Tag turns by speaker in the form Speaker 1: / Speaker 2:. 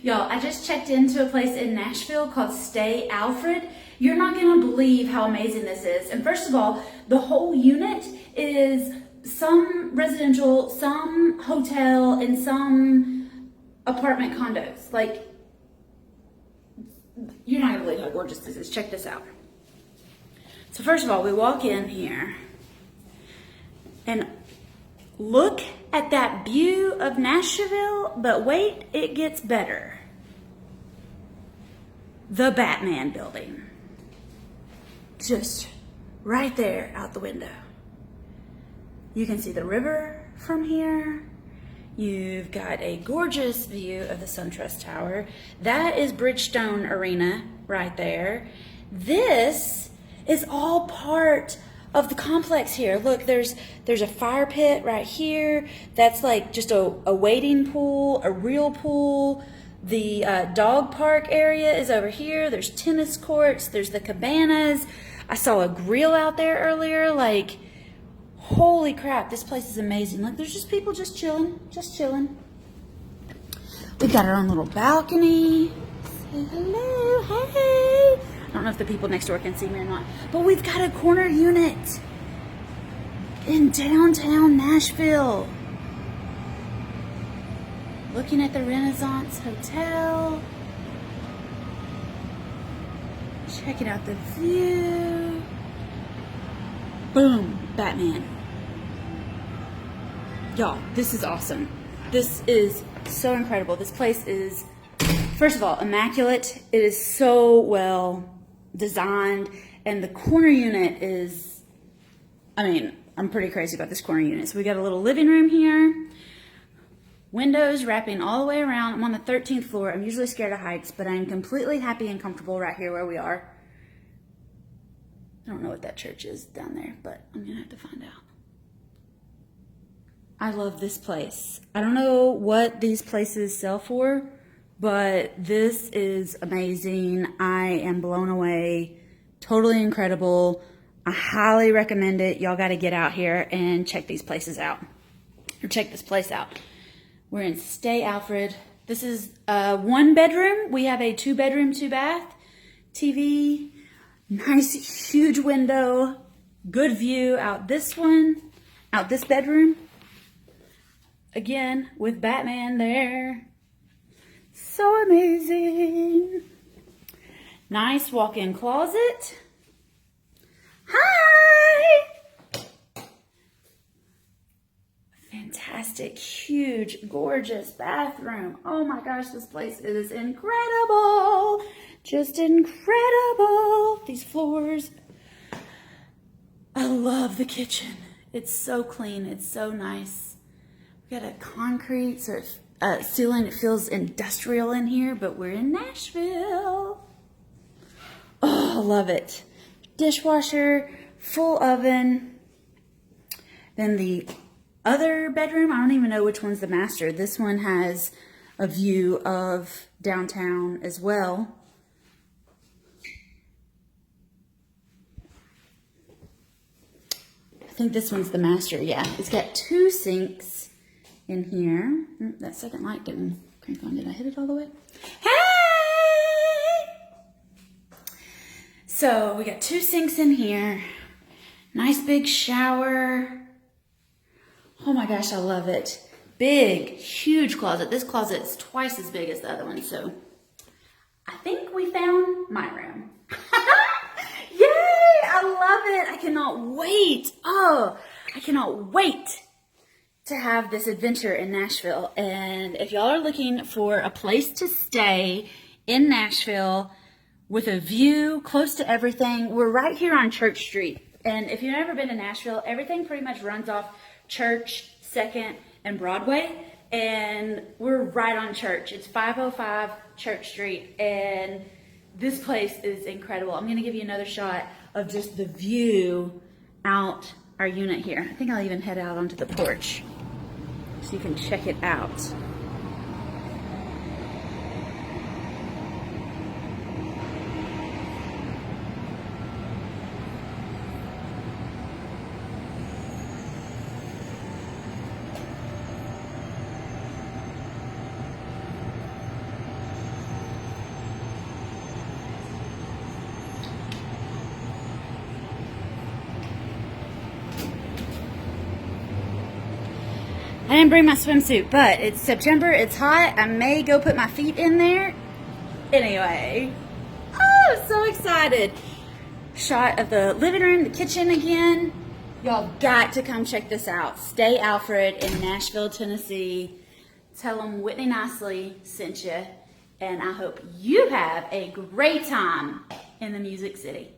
Speaker 1: Y'all, I just checked into a place in Nashville called Stay Alfred. You're not gonna believe how amazing this is. And first of all, the whole unit is some residential, some hotel, and some apartment condos. Like, you're not gonna believe how gorgeous this is. Check this out. So first of all, we walk in here and look at that view of Nashville, but wait, it gets better. The Batman building. Just right there out the window. You can see the river from here. You've got a gorgeous view of the SunTrust Tower. That is Bridgestone Arena right there. This is all part of the complex here. Look, there's a fire pit right here. That's like just a wading pool, a real pool. The dog park area is over here. There's tennis courts. There's the cabanas. I saw a grill out there earlier. Like, holy crap, this place is amazing. Look, there's just people just chilling, We've got our own little balcony. Say hello, hey. I don't know if the people next door can see me or not, but we've got a corner unit in downtown Nashville. Looking at the Renaissance Hotel. Checking out the view. Boom, Batman. Y'all, this is awesome. This is so incredible. This place is, first of all, immaculate. It is so well designed, and the corner unit is, I'm pretty crazy about this corner unit. So we got a little living room here, windows wrapping all the way around. I'm on the 13th floor. I'm usually scared of heights, but I'm completely happy and comfortable right here where we are. I don't know what that church is down there, but I'm gonna have to find out. I love this place. I don't know what these places sell for, but this is amazing. I am blown away. Totally incredible. I highly recommend it. Y'all got to get out here and check these places out. Or check this place out. We're in Stay Alfred. This is a 1 bedroom. We have a 2 bedroom, 2 bath. TV. Nice huge window. Good view out this one. Out this bedroom. Again, with Batman there. So amazing. Nice walk-in closet. Hi! Fantastic, huge, gorgeous bathroom. Oh my gosh, this place is incredible. Just incredible. These floors. I love the kitchen. It's so clean. It's so nice. We got a concrete sort of ceiling. It feels industrial in here, but we're in Nashville. Oh, I love it. Dishwasher, full oven. Then the other bedroom, I don't even know which one's the master. This one has a view of downtown as well. I think this one's the master, yeah. It's got 2 sinks in here. That second light didn't crank on. Did I hit it all the way? Hey! So we got 2 sinks in here. Nice big shower. Oh my gosh, I love it. Big, huge closet. This closet's twice as big as the other one, so I think we found my room. Yay! I love it. I cannot wait. Oh, I cannot wait to have this adventure in Nashville. And if y'all are looking for a place to stay in Nashville with a view close to everything, we're right here on Church Street. And if you've never been to Nashville, everything pretty much runs off Church, 2nd, and Broadway. And we're right on Church. It's 505 Church Street. And this place is incredible. I'm going to give you another shot of just the view out our unit here. I think I'll even head out onto the porch so you can check it out. I didn't bring my swimsuit, but it's September, it's hot. I may go put my feet in there. Anyway, oh, so excited. Shot of the living room, the kitchen again. Y'all got to come check this out. Stay Alfred in Nashville, Tennessee. Tell them Whitney Nicely sent you. And I hope you have a great time in the Music City.